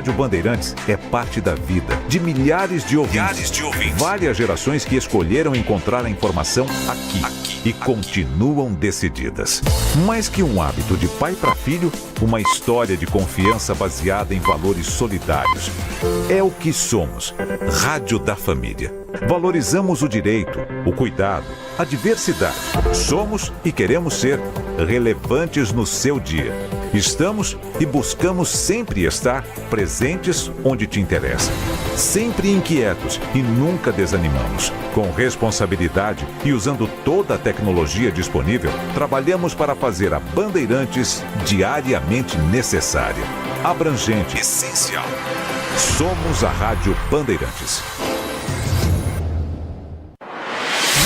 Rádio Bandeirantes é parte da vida de milhares de ouvintes. Várias gerações que escolheram encontrar a informação aqui e continuam decididas. Mais que um hábito de pai para filho, uma história de confiança baseada em valores solidários. É o que somos. Rádio da Família. Valorizamos o direito, o cuidado, a diversidade. Somos e queremos ser relevantes no seu dia. Estamos e buscamos sempre estar presentes onde te interessa. Sempre inquietos e nunca desanimamos. Com responsabilidade e usando toda a tecnologia disponível, trabalhamos para fazer a Bandeirantes diariamente necessária, abrangente, essencial. Somos a Rádio Bandeirantes.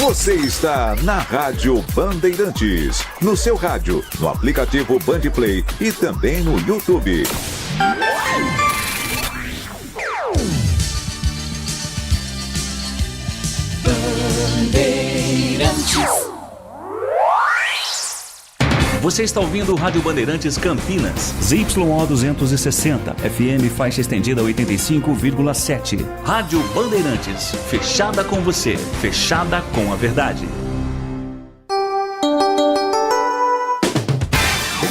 Você está na Rádio Bandeirantes, no seu rádio, no aplicativo Bandplay e também no YouTube. Bandeirantes. Você está ouvindo o Rádio Bandeirantes Campinas. ZYO 260, FM faixa estendida 85,7. Rádio Bandeirantes, fechada com você, fechada com a verdade.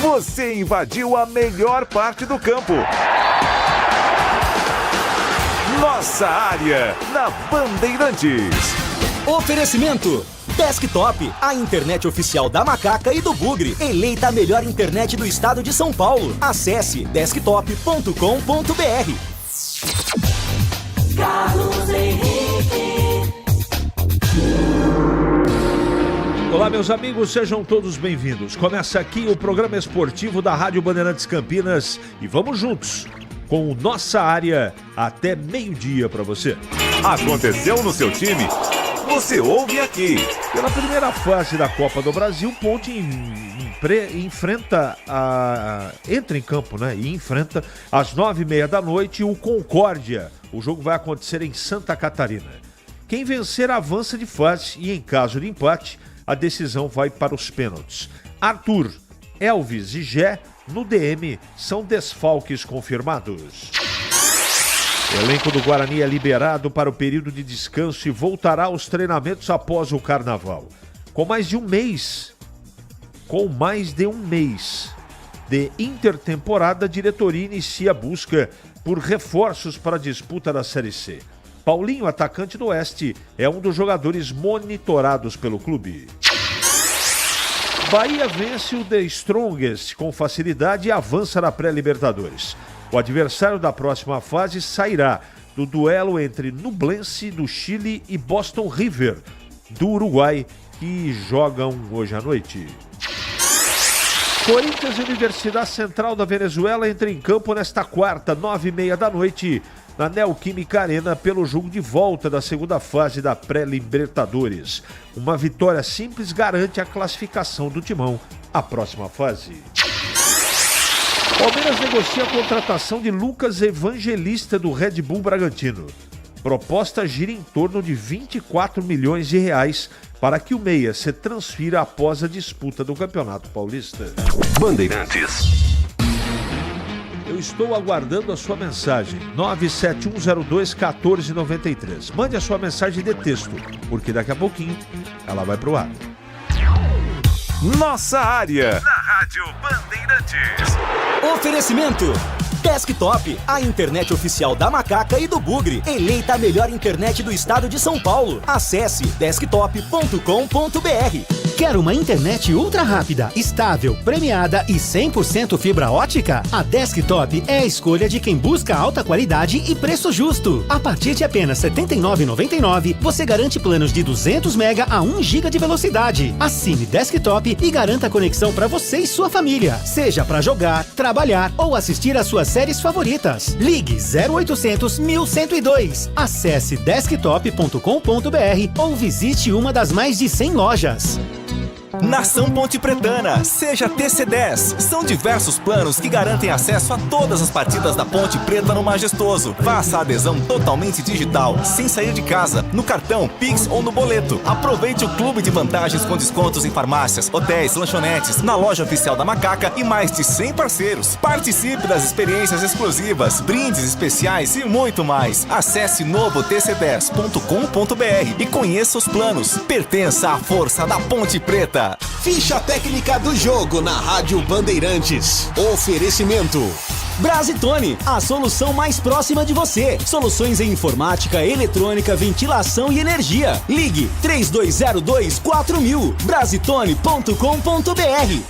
Você invadiu a melhor parte do campo. Nossa área, na Bandeirantes. Oferecimento Desktop, a internet oficial da Macaca e do Bugre. Eleita a melhor internet do estado de São Paulo. Acesse desktop.com.br. Carlos Henrique. Olá, meus amigos, sejam todos bem-vindos. Começa aqui o programa esportivo da Rádio Bandeirantes Campinas e vamos juntos com o Nossa Área até meio-dia para você. Aconteceu no seu time? Você ouve aqui. Pela primeira fase da Copa do Brasil, Ponte entra em campo, né? E enfrenta às 9h30 da noite o Concórdia. O jogo vai acontecer em Santa Catarina. Quem vencer avança de fase e, em caso de empate, a decisão vai para os pênaltis. Arthur, Elvis e Gé no DM são desfalques confirmados. O elenco do Guarani é liberado para o período de descanso e voltará aos treinamentos após o Carnaval. Com mais de um mês de intertemporada, a diretoria inicia a busca por reforços para a disputa da Série C. Paulinho, atacante do Oeste, é um dos jogadores monitorados pelo clube. Bahia vence o The Strongest com facilidade e avança na pré-Libertadores. O adversário da próxima fase sairá do duelo entre Nublense do Chile e Boston River do Uruguai, que jogam hoje à noite. Corinthians e Universidade Central da Venezuela entram em campo nesta quarta, 9h30 da noite, na Neoquímica Arena, pelo jogo de volta da segunda fase da pré-Libertadores. Uma vitória simples garante a classificação do Timão à próxima fase. Palmeiras negocia a contratação de Lucas Evangelista do Red Bull Bragantino. Proposta gira em torno de 24 milhões de reais para que o meia se transfira após a disputa do Campeonato Paulista. Bandeirantes. Eu estou aguardando a sua mensagem. 97102-1493. Mande a sua mensagem de texto, porque daqui a pouquinho ela vai pro ar. Nossa área, na Rádio Bandeirantes. Oferecimento Desktop, a internet oficial da Macaca e do Bugre. Eleita a melhor internet do estado de São Paulo. Acesse desktop.com.br. Quer uma internet ultra rápida, estável, premiada e 100% fibra ótica? A Desktop é a escolha de quem busca alta qualidade e preço justo. A partir de apenas R$ 79,99, você garante planos de 200 MB a 1 GB de velocidade. Assine Desktop e garanta a conexão para você e sua família. Seja para jogar, trabalhar ou assistir às suas séries favoritas. Ligue 0800 1102. Acesse desktop.com.br ou visite uma das mais de 100 lojas. Nação Ponte Pretana, seja TC10. São diversos planos que garantem acesso a todas as partidas da Ponte Preta no Majestoso. Faça a adesão totalmente digital, sem sair de casa, no cartão, Pix ou no boleto. Aproveite o clube de vantagens com descontos em farmácias, hotéis, lanchonetes, na loja oficial da Macaca e mais de 100 parceiros. Participe das experiências exclusivas, brindes especiais e muito mais. Acesse novotc10.com.br e conheça os planos. Pertença à força da Ponte Preta. Ficha técnica do jogo na Rádio Bandeirantes. Oferecimento Brasitone, a solução mais próxima de você. Soluções em informática, eletrônica, ventilação e energia. Ligue 3202-4000. Brasitone.com.br.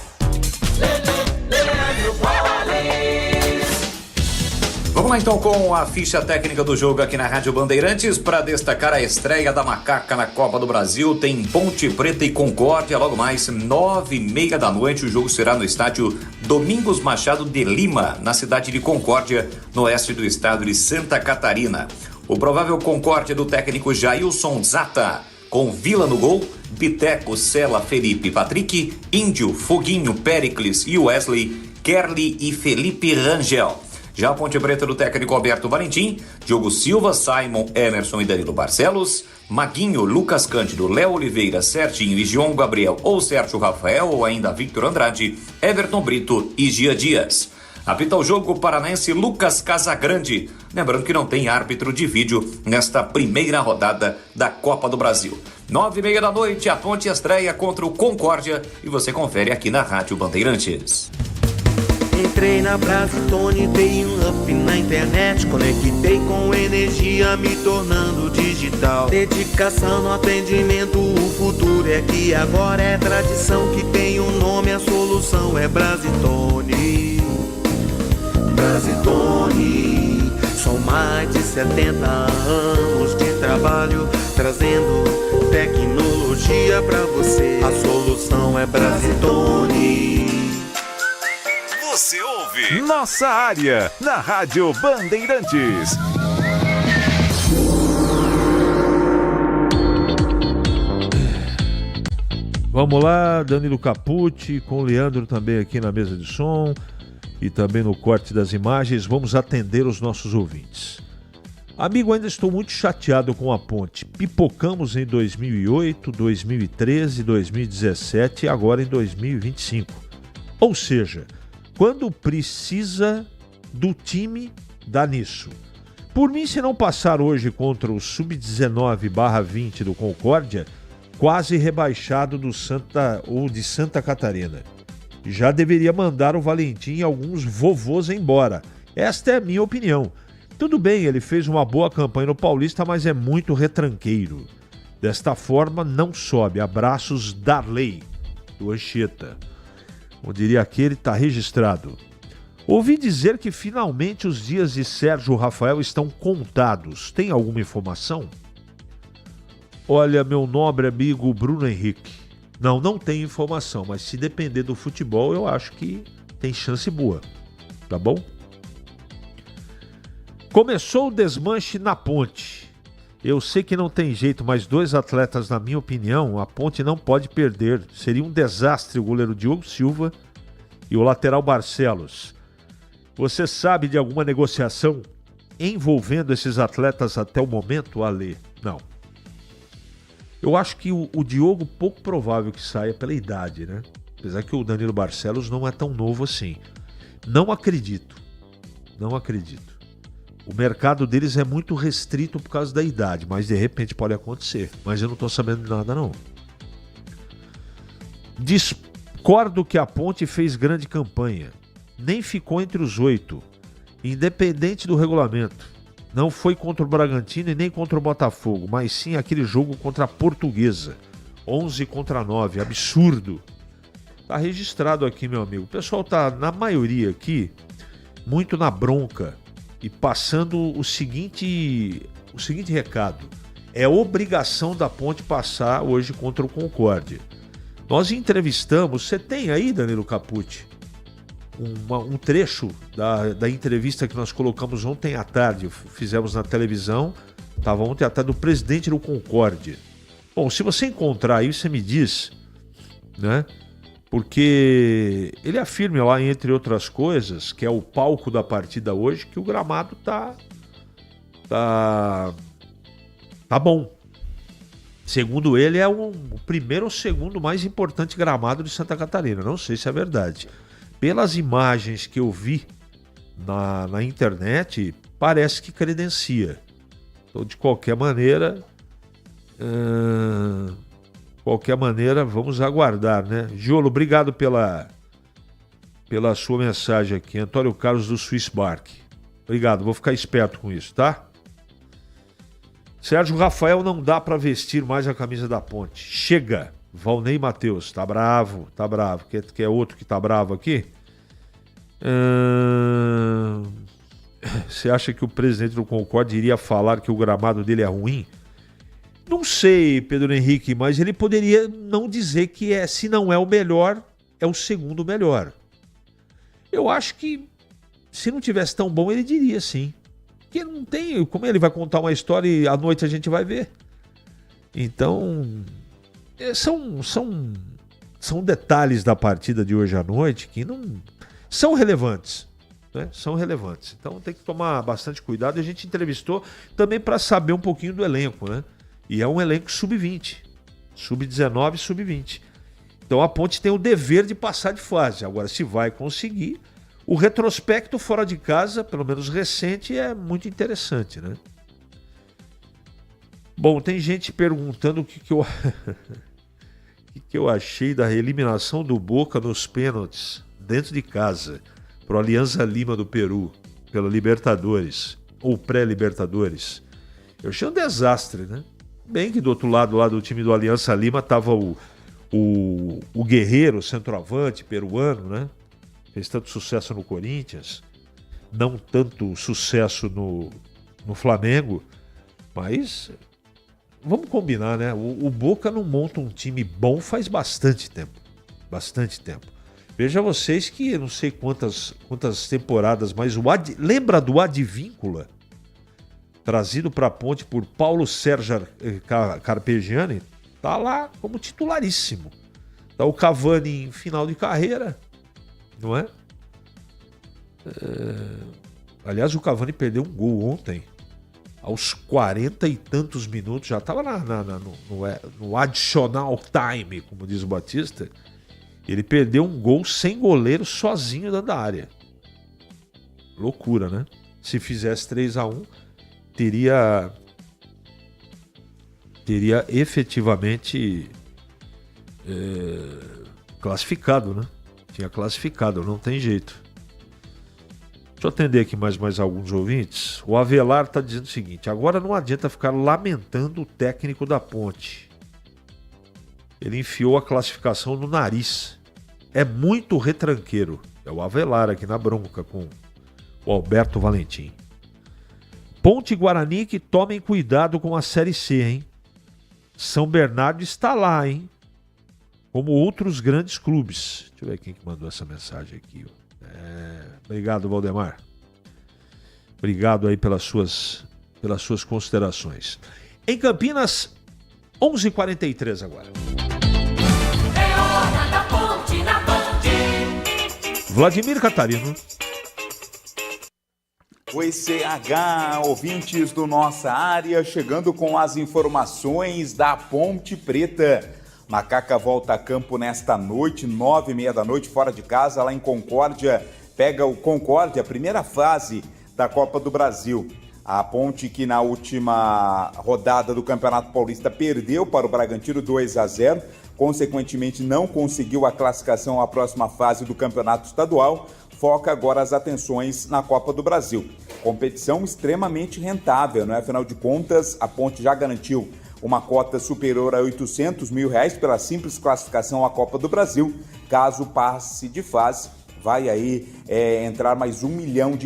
Vamos lá então com a ficha técnica do jogo aqui na Rádio Bandeirantes para destacar a estreia da Macaca na Copa do Brasil. Tem Ponte Preta e Concórdia, logo mais 9h30 da noite. O jogo será no estádio Domingos Machado de Lima, na cidade de Concórdia, no oeste do estado de Santa Catarina. O provável Concórdia do técnico Jailson Zata, com Vila no gol, Biteco, Cela, Felipe, Patrick, Índio, Foguinho, Péricles e Wesley, Kerli e Felipe Rangel. Já a Ponte Preta do técnico Alberto Valentim, Diogo Silva, Simon, Emerson e Danilo Barcelos, Maguinho, Lucas Cândido, Léo Oliveira, Serginho e João Gabriel ou Sérgio Rafael ou ainda Victor Andrade, Everton Brito e Gia Dias. Apita o jogo o paranaense Lucas Casagrande. Lembrando que não tem árbitro de vídeo nesta primeira rodada da Copa do Brasil. 9h30 da noite, a Ponte estreia contra o Concórdia e você confere aqui na Rádio Bandeirantes. Entrei na Brasitone, dei um up na internet, conectei com energia, me tornando digital. Dedicação no atendimento, o futuro é aqui agora, é tradição que tem um nome, a solução é Brasitone. Brasitone, são mais de 70 anos de trabalho, trazendo tecnologia pra você. A solução é Brasitone. Você ouve Nossa Área, na Rádio Bandeirantes. Vamos lá, Danilo Capucci, com o Leandro também aqui na mesa de som e também no corte das imagens. Vamos atender os nossos ouvintes. Amigo, ainda estou muito chateado com a Ponte. Pipocamos em 2008, 2013, 2017 e agora em 2025. Ou seja, quando precisa do time, dá nisso. Por mim, se não passar hoje contra o Sub-19/20 do Concórdia, quase rebaixado do de Santa Catarina. Já deveria mandar o Valentim e alguns vovôs embora. Esta é a minha opinião. Tudo bem, ele fez uma boa campanha no Paulista, mas é muito retranqueiro. Desta forma, não sobe. Abraços, Darley, do Anchieta. Como diria aquele, está registrado. Ouvi dizer que finalmente os dias de Sérgio Rafael estão contados. Tem alguma informação? Olha, meu nobre amigo Bruno Henrique. Não tem informação, mas se depender do futebol, eu acho que tem chance boa. Tá bom? Começou o desmanche na Ponte. Eu sei que não tem jeito, mas 2 atletas, na minha opinião, a Ponte não pode perder. Seria um desastre o goleiro Diogo Silva e o lateral Barcelos. Você sabe de alguma negociação envolvendo esses atletas até o momento, Ale? Não. Eu acho que o Diogo, pouco provável que saia pela idade, né? Apesar que o Danilo Barcelos não é tão novo assim. Não acredito. O mercado deles é muito restrito por causa da idade, mas de repente pode acontecer. Mas eu não estou sabendo de nada, não. Discordo que a Ponte fez grande campanha. Nem ficou entre os 8, independente do regulamento. Não foi contra o Bragantino e nem contra o Botafogo, mas sim aquele jogo contra a Portuguesa. 11-9, absurdo. Tá registrado aqui, meu amigo. O pessoal tá, na maioria aqui, muito na bronca. E passando o seguinte recado. É obrigação da Ponte passar hoje contra o Concórdia. Nós entrevistamos, você tem aí, Danilo Capucci, um trecho da entrevista que nós colocamos ontem à tarde, fizemos na televisão, estava ontem à tarde, do presidente do Concórdia. Bom, se você encontrar aí, você me diz, né? Porque ele afirma lá, entre outras coisas, que é o palco da partida hoje, que o gramado tá bom. Segundo ele, é o primeiro ou segundo mais importante gramado de Santa Catarina. Não sei se é verdade. Pelas imagens que eu vi na internet, parece que credencia. Então, de qualquer maneira, vamos aguardar, né? Giolo, obrigado pela sua mensagem aqui. Antônio Carlos do Swiss Bark. Obrigado, vou ficar esperto com isso, tá? Sérgio Rafael, não dá para vestir mais a camisa da Ponte. Chega. Valnei Matheus, tá bravo. Quer outro que tá bravo aqui? Você acha que o presidente do Concorde iria falar que o gramado dele é ruim? Não sei, Pedro Henrique, mas ele poderia não dizer que se não é o melhor, é o segundo melhor. Eu acho que se não tivesse tão bom, ele diria sim. Porque não tem, como ele vai contar uma história e à noite a gente vai ver. Então, são detalhes da partida de hoje à noite que não são relevantes. Né? São relevantes. Então tem que tomar bastante cuidado. E a gente entrevistou também para saber um pouquinho do elenco, né? E é um elenco sub-20, sub-19 e sub-20. Então a Ponte tem o dever de passar de fase. Agora, se vai conseguir, o retrospecto fora de casa, pelo menos recente, é muito interessante, né? Bom, tem gente perguntando o que eu achei da eliminação do Boca nos pênaltis, dentro de casa, pro Alianza Lima do Peru, pela Libertadores, ou pré-Libertadores. Eu achei um desastre, né? Bem que do outro lado, lá do time do Alianza Lima, tava o Guerreiro, centroavante peruano, né? Fez tanto sucesso no Corinthians, não tanto sucesso no Flamengo, mas vamos combinar, né? O Boca não monta um time bom faz bastante tempo. Veja vocês que eu não sei quantas temporadas, mas lembra do Advíncula? Trazido para a Ponte por Paulo Sérgio Carpegiani, tá lá como titularíssimo. Tá o Cavani em final de carreira, não é? Aliás, o Cavani perdeu um gol ontem, aos 40 e tantos minutos, já estava no additional time, como diz o Batista. Ele perdeu um gol sem goleiro, sozinho dentro da área. Loucura, né? Se fizesse 3-1, teria efetivamente classificado, né? Tinha classificado, não tem jeito. Deixa eu atender aqui mais alguns ouvintes. O Avelar está dizendo o seguinte: agora não adianta ficar lamentando o técnico da Ponte. Ele enfiou a classificação no nariz. É muito retranqueiro. É o Avelar aqui na bronca com o Alberto Valentim. Ponte e Guarani que tomem cuidado com a Série C, hein? São Bernardo está lá, hein? Como outros grandes clubes. Deixa eu ver quem que mandou essa mensagem aqui. Obrigado, Valdemar. Obrigado aí pelas suas considerações. Em Campinas, 11h43 agora. É hora da Ponte na Ponte. Vladimir Catarino. Oi, CH, ouvintes do Nossa Área, chegando com as informações da Ponte Preta. Macaca volta a campo nesta noite, 9h30 da noite, fora de casa, lá em Concórdia. Pega o Concórdia, a primeira fase da Copa do Brasil. A Ponte que na última rodada do Campeonato Paulista perdeu para o Bragantino 2-0, consequentemente não conseguiu a classificação à próxima fase do Campeonato Estadual, foca agora as atenções na Copa do Brasil. Competição extremamente rentável, não é? Afinal de contas, a Ponte já garantiu uma cota superior a R$800 mil pela simples classificação à Copa do Brasil. Caso passe de fase, vai aí entrar mais R$1 milhão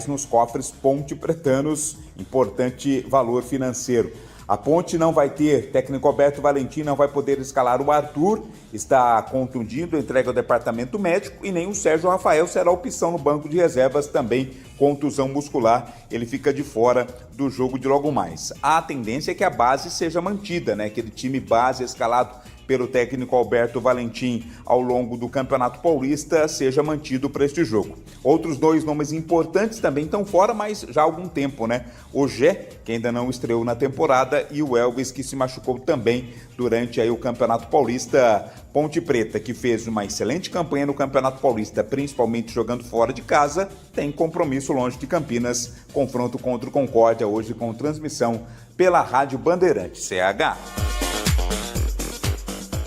nos cofres ponte-pretanos, importante valor financeiro. A Ponte não vai ter, técnico Alberto Valentim não vai poder escalar o Arthur, está contundido, entrega ao departamento médico, e nem o Sérgio Rafael será opção no banco de reservas, também contusão muscular, ele fica de fora do jogo de logo mais. A tendência é que a base seja mantida, né? Aquele time base escalado pelo técnico Alberto Valentim ao longo do Campeonato Paulista seja mantido para este jogo. Outros 2 nomes importantes também estão fora, mas já há algum tempo, né? O Gé, que ainda não estreou na temporada, e o Elvis, que se machucou também durante aí o Campeonato Paulista. Ponte Preta, que fez uma excelente campanha no Campeonato Paulista, principalmente jogando fora de casa, tem compromisso longe de Campinas. Confronto contra o Concórdia hoje com transmissão pela Rádio Bandeirantes CH.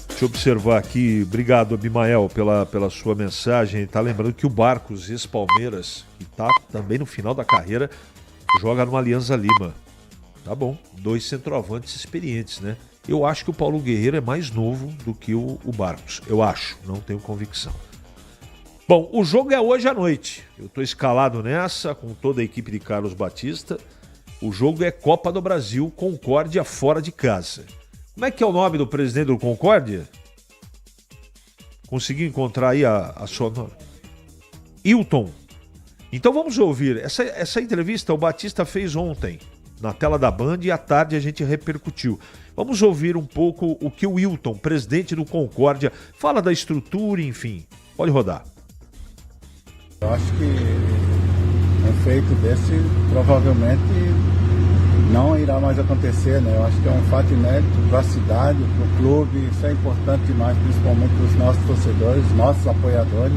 Deixa eu observar aqui, obrigado Abimael pela sua mensagem. Tá lembrando que o Barcos, ex-Palmeiras, que tá também no final da carreira, joga no Alianza Lima. Tá bom, 2 centroavantes experientes, né? Eu acho que o Paulo Guerreiro é mais novo do que o Barcos. Eu acho, não tenho convicção. Bom, o jogo é hoje à noite. Eu tô escalado nessa, com toda a equipe de Carlos Batista. O jogo é Copa do Brasil, Concórdia fora de casa. Como é que é o nome do presidente do Concórdia? Conseguiu encontrar aí a sua nome? Hilton. Então vamos ouvir. Essa entrevista o Batista fez ontem, na tela da Band, e à tarde a gente repercutiu. Vamos ouvir um pouco o que o Hilton, presidente do Concórdia, fala da estrutura, enfim. Pode rodar. Eu acho que um feito desse provavelmente não irá mais acontecer, né? Eu acho que é um fato inédito para a cidade, para o clube. Isso é importante demais, principalmente para os nossos torcedores, nossos apoiadores.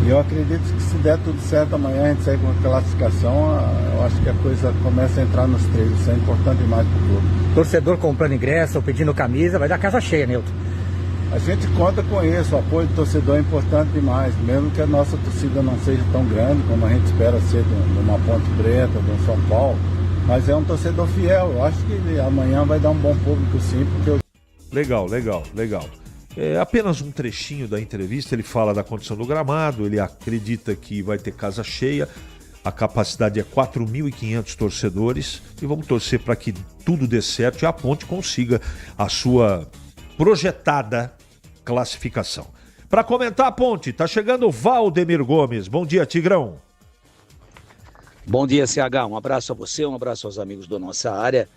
E eu acredito que se der tudo certo amanhã, a gente sair com a classificação, eu acho que a coisa começa a entrar nos trilhos. Isso é importante demais para o clube. Torcedor comprando ingresso ou pedindo camisa, vai dar casa cheia, Nilton. A gente conta com isso, o apoio do torcedor é importante demais, mesmo que a nossa torcida não seja tão grande como a gente espera ser de uma Ponte Preta, de um São Paulo, mas é um torcedor fiel. Eu acho que amanhã vai dar um bom público sim, porque Legal. É apenas um trechinho da entrevista, ele fala da condição do gramado, ele acredita que vai ter casa cheia, a capacidade é 4.500 torcedores e vamos torcer para que tudo dê certo e a Ponte consiga a sua projetada classificação. Para comentar a Ponte, tá chegando o Valdemir Gomes. Bom dia, Tigrão. Bom dia, CH. Um abraço a você, um abraço aos amigos da nossa área.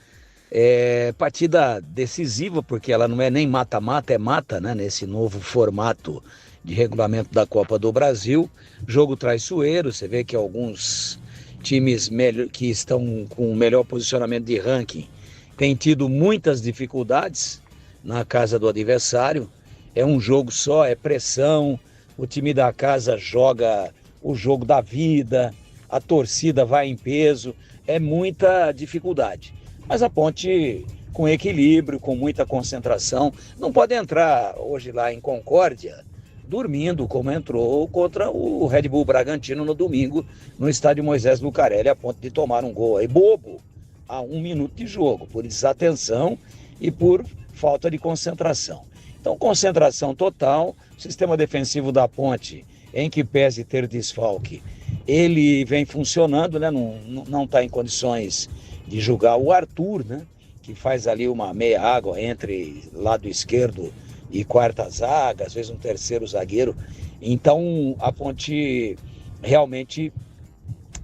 Partida decisiva, porque ela não é nem mata-mata, é mata, né? Nesse novo formato de regulamento da Copa do Brasil. Jogo traiçoeiro, você vê que alguns times que estão com o melhor posicionamento de ranking têm tido muitas dificuldades na casa do adversário. É um jogo só, é pressão, o time da casa joga o jogo da vida, a torcida vai em peso, é muita dificuldade. Mas a Ponte, com equilíbrio, com muita concentração, não pode entrar hoje lá em Concórdia dormindo, como entrou contra o Red Bull Bragantino no domingo, no estádio Moisés Lucarelli, a ponto de tomar um gol aí bobo, a 1 minuto de jogo, por desatenção e por falta de concentração. Então, concentração total, sistema defensivo da Ponte, em que pese ter desfalque, ele vem funcionando, né? Não está em condições de jogar o Arthur, né? Que faz ali uma meia água entre lado esquerdo e quarta zaga, às vezes um terceiro zagueiro. Então a Ponte realmente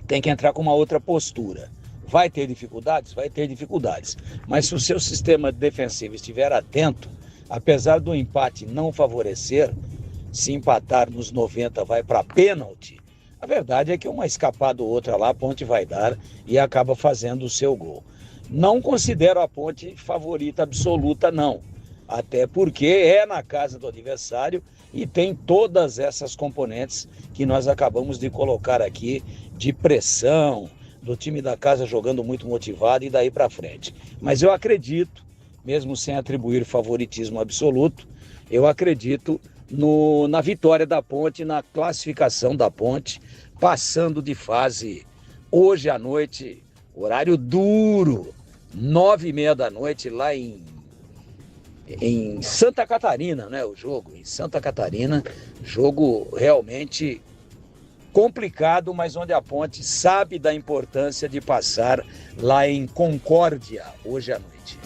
tem que entrar com uma outra postura. Vai ter dificuldades? Vai ter dificuldades. Mas se o seu sistema defensivo estiver atento, apesar do empate não favorecer, se empatar nos 90 vai para pênalti, a verdade é que uma escapada ou outra lá a Ponte vai dar e acaba fazendo o seu gol. Não considero a Ponte favorita absoluta, não. Até porque é na casa do adversário e tem todas essas componentes que nós acabamos de colocar aqui, de pressão, do time da casa jogando muito motivado e daí para frente. Mas eu acredito, mesmo sem atribuir favoritismo absoluto, eu acredito na vitória da Ponte, na classificação da Ponte, passando de fase hoje à noite, horário duro, 9h30 da noite, lá em Santa Catarina, né? O jogo, em Santa Catarina, jogo realmente complicado, mas onde a Ponte sabe da importância de passar lá em Concórdia, hoje à noite.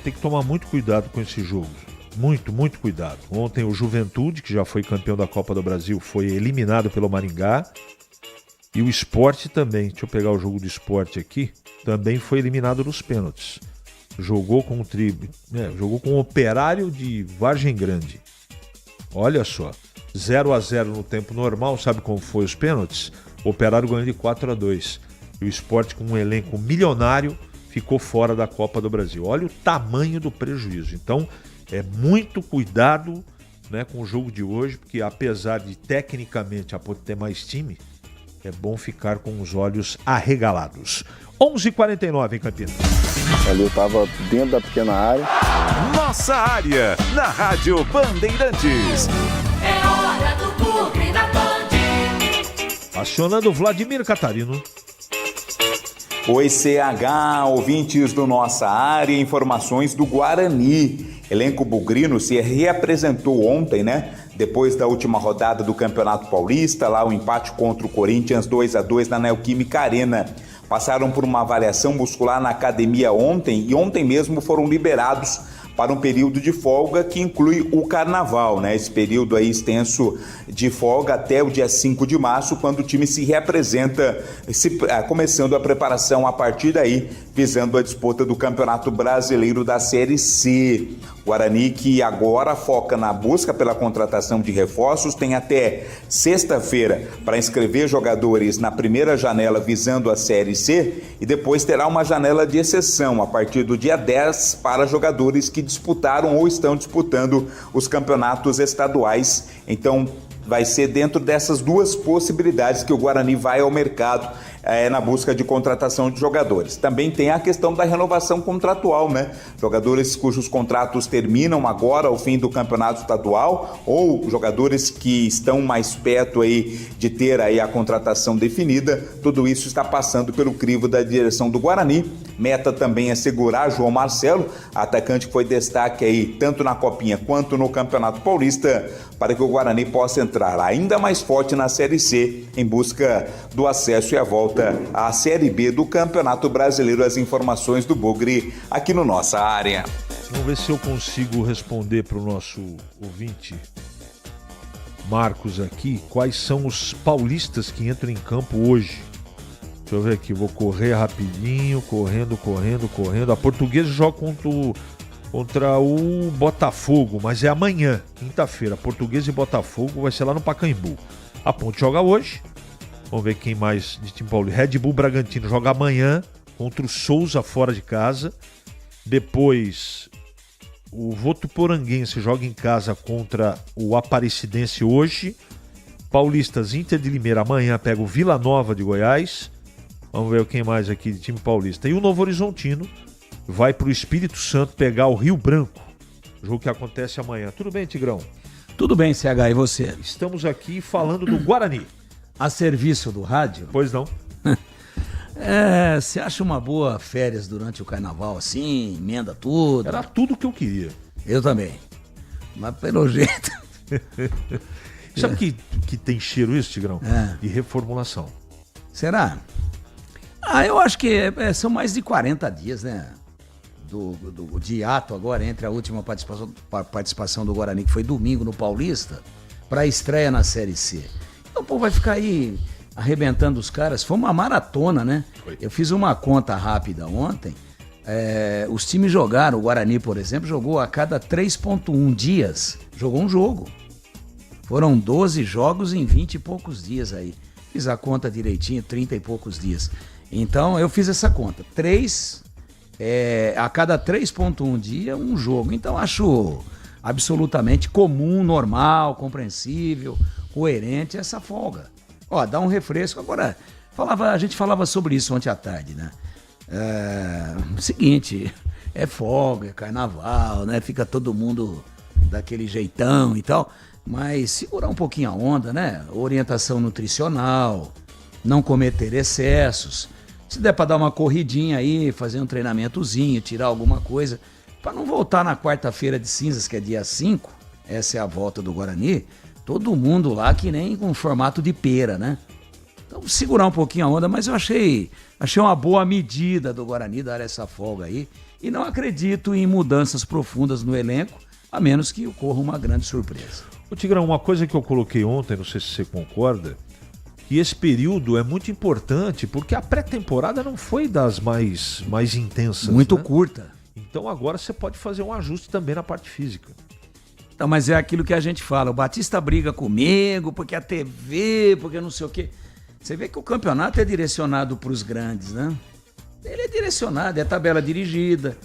Tem que tomar muito cuidado com esse jogo. Muito cuidado. Ontem o Juventude, que já foi campeão da Copa do Brasil, foi eliminado pelo Maringá. E o Sport também, deixa eu pegar o jogo do Sport aqui, também foi eliminado nos pênaltis. jogou com o Operário de Vargem Grande. Olha só, 0-0 no tempo normal, sabe como foi os pênaltis? O Operário ganhou de 4-2. E o Sport, com um elenco milionário, ficou fora da Copa do Brasil. Olha o tamanho do prejuízo. Então, muito cuidado, né, com o jogo de hoje, porque apesar de tecnicamente a Ponte ter mais time, é bom ficar com os olhos arregalados. 11h49 em Campinas. Ali eu estava dentro da pequena área. Nossa área, na Rádio Bandeirantes. É hora do Bugre da Band. Acionando Vladimir Catarino. Oi, CH, ouvintes do Nossa Área, informações do Guarani. Elenco bugrino se reapresentou ontem, né? Depois da última rodada do Campeonato Paulista, lá o empate contra o Corinthians 2-2 na Neoquímica Arena. Passaram por uma avaliação muscular na academia ontem e ontem mesmo foram liberados para um período de folga que inclui o carnaval, né? Esse período aí extenso de folga até o dia 5 de março, quando o time se reapresenta, começando a preparação a partir daí, visando a disputa do Campeonato Brasileiro da Série C. Guarani, que agora foca na busca pela contratação de reforços, tem até sexta-feira para inscrever jogadores na primeira janela visando a Série C e depois terá uma janela de exceção a partir do dia 10 para jogadores que disputaram ou estão disputando os campeonatos estaduais. Então, vai ser dentro dessas duas possibilidades que o Guarani vai ao mercado na busca de contratação de jogadores. Também tem a questão da renovação contratual, né? Jogadores cujos contratos terminam agora ao fim do campeonato estadual ou jogadores que estão mais perto aí de ter aí a contratação definida. Tudo isso está passando pelo crivo da direção do Guarani. Meta também é segurar João Marcelo, atacante que foi destaque aí tanto na Copinha quanto no Campeonato Paulista, para que o Guarani possa entrar ainda mais forte na Série C em busca do acesso e a volta à Série B do Campeonato Brasileiro. As informações do Bugre aqui no Nossa Área. Vamos ver se eu consigo responder para o nosso ouvinte Marcos aqui, quais são os paulistas que entram em campo hoje. Deixa eu ver aqui, vou correr rapidinho, correndo. A Portuguesa joga contra o Botafogo, mas é amanhã, quinta-feira. Portuguesa e Botafogo vai ser lá no Pacaembu. A Ponte joga hoje. Vamos ver quem mais de time paulista. Red Bull Bragantino joga amanhã contra o Souza fora de casa. Depois o Votuporanguense joga em casa contra o Aparecidense hoje. Paulistas, Inter de Limeira amanhã pega o Vila Nova de Goiás. Vamos ver quem mais aqui de time paulista. E o Novo Horizontino vai para o Espírito Santo pegar o Rio Branco. Jogo que acontece amanhã. Tudo bem, Tigrão? Tudo bem, CH, e você? Estamos aqui falando do Guarani. A serviço do rádio? Pois não. Você acha uma boa férias durante o carnaval assim, emenda tudo? Era tudo que eu queria. Eu também. Mas pelo jeito... Sabe que tem cheiro isso, Tigrão? De reformulação. Será? Eu acho que são mais de 40 dias, né? De ato agora, entre a última participação do Guarani, que foi domingo no Paulista, para a estreia na Série C. Então o povo vai ficar aí arrebentando os caras. Foi uma maratona, né? Foi. Eu fiz uma conta rápida ontem. Os times jogaram, o Guarani, por exemplo, jogou a cada 3,1 dias. Jogou um jogo. Foram 12 jogos em 20 e poucos dias aí. Fiz a conta direitinho, 30 e poucos dias. Então eu fiz essa conta. A cada 3,1 dia, um jogo. Então acho absolutamente comum, normal, compreensível, coerente essa folga. Dá um refresco. Agora, a gente falava sobre isso ontem à tarde, né? Seguinte, é folga, é carnaval, né? Fica todo mundo daquele jeitão e tal. Mas segurar um pouquinho a onda, né? Orientação nutricional, não cometer excessos. Se der para dar uma corridinha aí, fazer um treinamentozinho, tirar alguma coisa, para não voltar na quarta-feira de cinzas, que é dia 5, essa é a volta do Guarani, todo mundo lá que nem com formato de pera, né? Então segurar um pouquinho a onda, mas eu achei uma boa medida do Guarani dar essa folga aí, e não acredito em mudanças profundas no elenco, a menos que ocorra uma grande surpresa. Ô Tigrão, uma coisa que eu coloquei ontem, não sei se você concorda, que esse período é muito importante porque a pré-temporada não foi das mais intensas. Muito né? curta. Então agora você pode fazer um ajuste também na parte física. Então, mas é aquilo que a gente fala, o Batista briga comigo, porque a TV, porque não sei o quê. Você vê que o campeonato é direcionado para os grandes, né? Ele é direcionado, é tabela dirigida,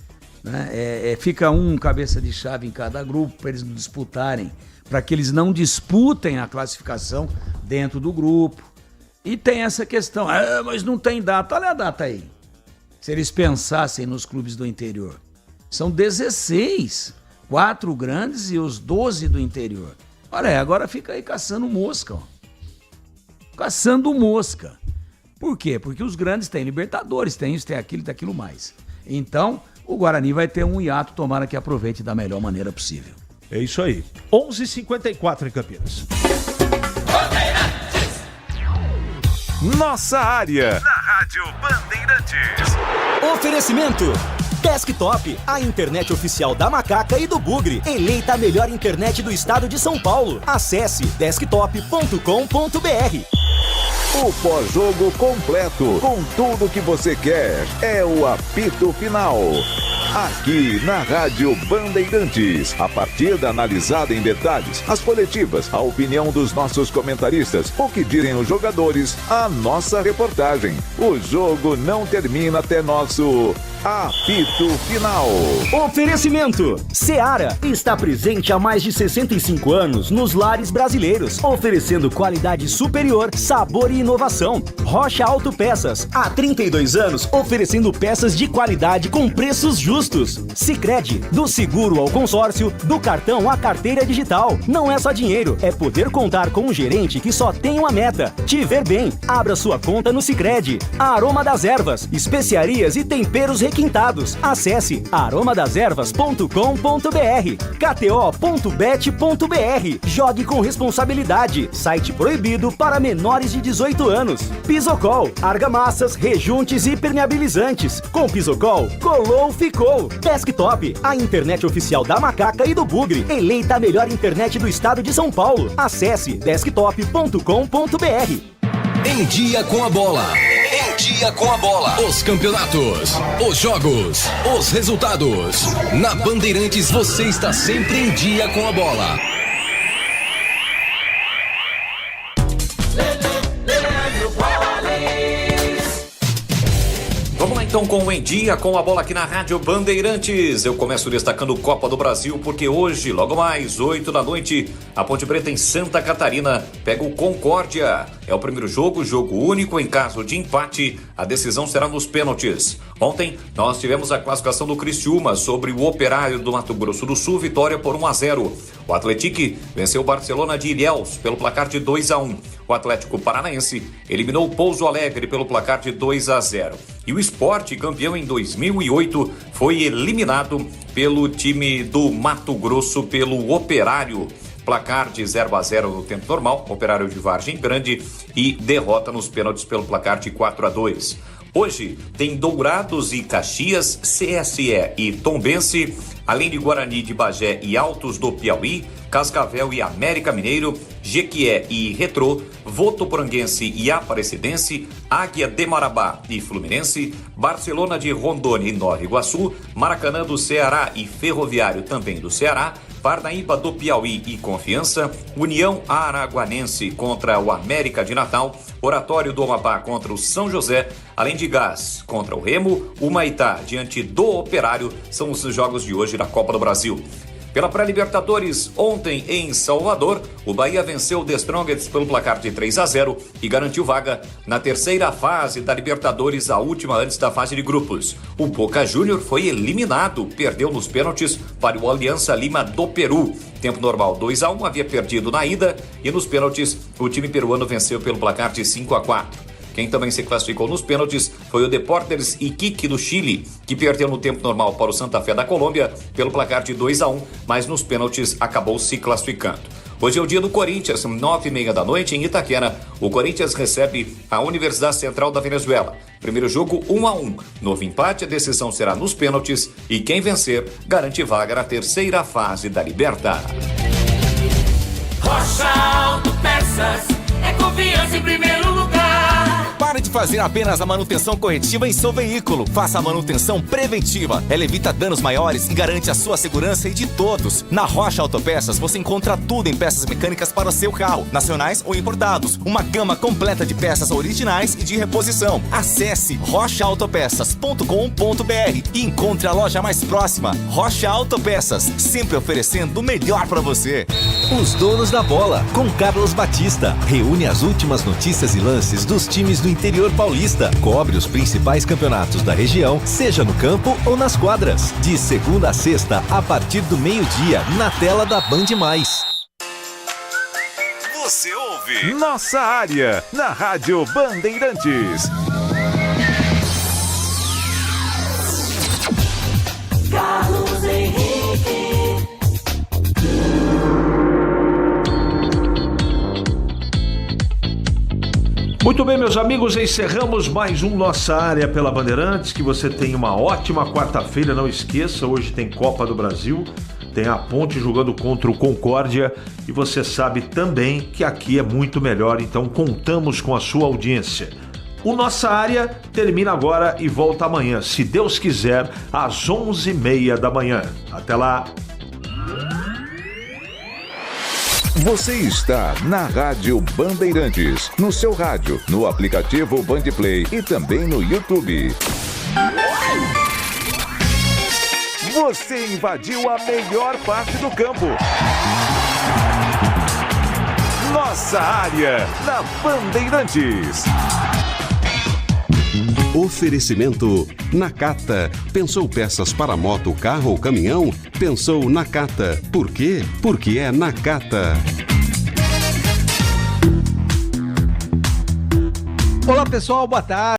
né? Fica um cabeça de chave em cada grupo para eles não disputarem, para que eles não disputem a classificação dentro do grupo. E tem essa questão, mas não tem data, olha a data aí. Se eles pensassem nos clubes do interior, são 16, 4 grandes e os 12 do interior. Olha aí, agora fica aí caçando mosca, ó. Caçando mosca. Por quê? Porque os grandes têm Libertadores, tem isso, tem aquilo mais. Então, o Guarani vai ter um hiato, tomara que aproveite da melhor maneira possível. É isso aí. 11h54 em Campinas. Nossa área. Na Rádio Bandeirantes. Oferecimento. Desktop, a internet oficial da Macaca e do Bugre. Eleita a melhor internet do estado de São Paulo. Acesse desktop.com.br. O pós-jogo completo, com tudo que você quer, é o apito final. Aqui na Rádio Bandeirantes, a partida analisada em detalhes, as coletivas, a opinião dos nossos comentaristas, o que dizem os jogadores, a nossa reportagem. O jogo não termina até nosso apito final. Oferecimento. Seara está presente há mais de 65 anos nos lares brasileiros, oferecendo qualidade superior, sabor e inovação. Rocha Autopeças, há 32 anos, oferecendo peças de qualidade com preços justos. Sicredi, do seguro ao consórcio, do cartão à carteira digital. Não é só dinheiro, é poder contar com um gerente que só tem uma meta: te ver bem. Abra sua conta no Sicredi. Aroma das Ervas, especiarias e temperos requintados. Acesse aromadaservas.com.br. kto.bet.br. Jogue com responsabilidade. Site proibido para menores de 18 anos. Pisocol, argamassas, rejuntes e permeabilizantes. Com Pisocol, colou, ficou. Desktop, a internet oficial da Macaca e do Bugre. Eleita a melhor internet do estado de São Paulo. Acesse desktop.com.br. Em dia com a bola. Em dia com a bola. Os campeonatos, os jogos, os resultados. Na Bandeirantes você está sempre em dia com a bola. Vamos lá então com o Em Dia com a bola aqui na Rádio Bandeirantes. Eu começo destacando Copa do Brasil porque hoje, logo mais, 8 da noite, a Ponte Preta em Santa Catarina pega o Concórdia. É o primeiro jogo, jogo único. Em caso de empate, a decisão será nos pênaltis. Ontem, nós tivemos a classificação do Criciúma sobre o Operário do Mato Grosso do Sul, vitória por 1-0. O Atlético venceu o Barcelona de Ilhéus pelo placar de 2-1. O Atlético Paranaense eliminou o Pouso Alegre pelo placar de 2-0. E o Sport, campeão em 2008, foi eliminado pelo time do Mato Grosso pelo Operário. Placar de 0-0 no tempo normal, Operário de Vargem Grande, e derrota nos pênaltis pelo placar de 4-2. Hoje tem Dourados e Caxias, CSE e Tombense, além de Guarani de Bagé e Altos do Piauí, Cascavel e América Mineiro, Jequié e Retrô, Votuporanguense e Aparecidense, Águia de Marabá e Fluminense, Barcelona de Rondônia e Nova Iguaçu, Maracanã do Ceará e Ferroviário também do Ceará, Parnaíba do Piauí e Confiança, União Araguanense contra o América de Natal, Oratório do Amapá contra o São José, além de Gás contra o Remo, o Maitá diante do Operário, são os jogos de hoje da Copa do Brasil. Pela pré-Libertadores, ontem em Salvador, o Bahia venceu o The Strongest pelo placar de 3-0 e garantiu vaga na terceira fase da Libertadores, a última antes da fase de grupos. O Boca Júnior foi eliminado, perdeu nos pênaltis para o Aliança Lima do Peru. Tempo normal 2-1, havia perdido na ida e nos pênaltis o time peruano venceu pelo placar de 5-4. Quem também se classificou nos pênaltis foi o Deportes Iquique do Chile, que perdeu no tempo normal para o Santa Fé da Colômbia pelo placar de 2-1, mas nos pênaltis acabou se classificando. Hoje é o dia do Corinthians, 9h30 da noite em Itaquera. O Corinthians recebe a Universidade Central da Venezuela. Primeiro jogo 1-1. Novo empate, a decisão será nos pênaltis e quem vencer garante vaga na terceira fase da Libertadores. Rocha Autopeças é confiança em primeiro lugar. Pare de fazer apenas a manutenção corretiva em seu veículo. Faça a manutenção preventiva. Ela evita danos maiores e garante a sua segurança e de todos. Na Rocha Autopeças você encontra tudo em peças mecânicas para o seu carro, nacionais ou importados. Uma gama completa de peças originais e de reposição. Acesse rochaautopeças.com.br e encontre a loja mais próxima. Rocha Autopeças, sempre oferecendo o melhor para você. Os Donos da Bola, com Carlos Batista. Reúne as últimas notícias e lances dos times do interior paulista. Cobre os principais campeonatos da região, seja no campo ou nas quadras. De segunda a sexta, a partir do meio-dia, na tela da Band+. Você ouve Nossa Área, na Rádio Bandeirantes. Carlos Henrique. Muito bem, meus amigos, encerramos mais um Nossa Área pela Bandeirantes. Que você tenha uma ótima quarta-feira. Não esqueça, hoje tem Copa do Brasil, tem a Ponte jogando contra o Concórdia e você sabe também que aqui é muito melhor, então contamos com a sua audiência. O Nossa Área termina agora e volta amanhã, se Deus quiser, às 11h30 da manhã. Até lá! Você está na Rádio Bandeirantes, no seu rádio, no aplicativo Bandplay e também no YouTube. Você invadiu a melhor parte do campo. Nossa Área, na Bandeirantes. Oferecimento Nakata. Pensou peças para moto, carro ou caminhão? Pensou Nakata. Por quê? Porque é Nakata. Olá pessoal, boa tarde.